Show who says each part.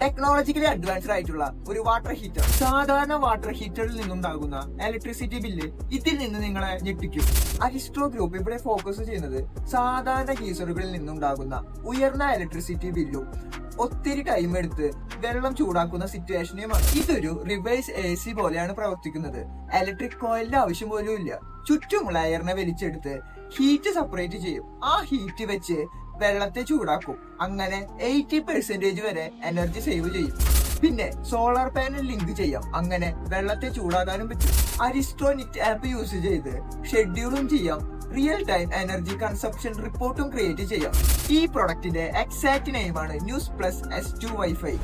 Speaker 1: Technologically advanced ആയിട്ടുള്ള ഒരു water heater. സാധാരണ വാട്ടർ ഹീറ്ററിൽ നിന്നുണ്ടാകുന്ന ഇലക്ട്രിസിറ്റി ബില്ല് ഇതിൽ നിന്ന് നിങ്ങളെ ഞെട്ടിക്കും. അരിസ്റ്റോ ഗ്രൂപ്പ് ഇവിടെ ഫോക്കസ് ചെയ്യുന്നത് സാധാരണ ഗീസറുകളിൽ നിന്നുണ്ടാകുന്ന ഉയർന്ന ഇലക്ട്രിസിറ്റി ബില്ലും ഒത്തിരി ടൈം എടുത്ത് വെള്ളം ചൂടാക്കുന്ന സിറ്റുവേഷനെയുമാണ്. ഇതൊരു റിവേഴ്സ് AC പോലെയാണ് പ്രവർത്തിക്കുന്നത്. ഇലക്ട്രിക് കോയിലിന്റെ ആവശ്യം പോലും ഇല്ല. ചുറ്റുമുള്ള എയറിനെ വലിച്ചെടുത്ത് ഹീറ്റ് സെപ്പറേറ്റ് ചെയ്യും. ആ ഹീറ്റ് വെച്ച് വെള്ളത്തെ ചൂടാക്കും. അങ്ങനെ 80% വരെ എനർജി സേവ് ചെയ്യും. പിന്നെ സോളാർ പാനൽ ലിങ്ക് ചെയ്യാം. അങ്ങനെ വെള്ളത്തെ ചൂടാക്കാനും പറ്റും. അരിസ്റ്റോ നിറ്റ് ആപ്പ് യൂസ് ചെയ്ത് ഷെഡ്യൂളും ചെയ്യാം. റിയൽ ടൈം എനർജി കൺസപ്ഷൻ റിപ്പോർട്ടും ക്രിയേറ്റ് ചെയ്യാം. ഈ പ്രൊഡക്റ്റിന്റെ എക്സാക്ട് നെയിമാണ് ന്യൂസ് പ്ലസ് S2 വൈഫൈ.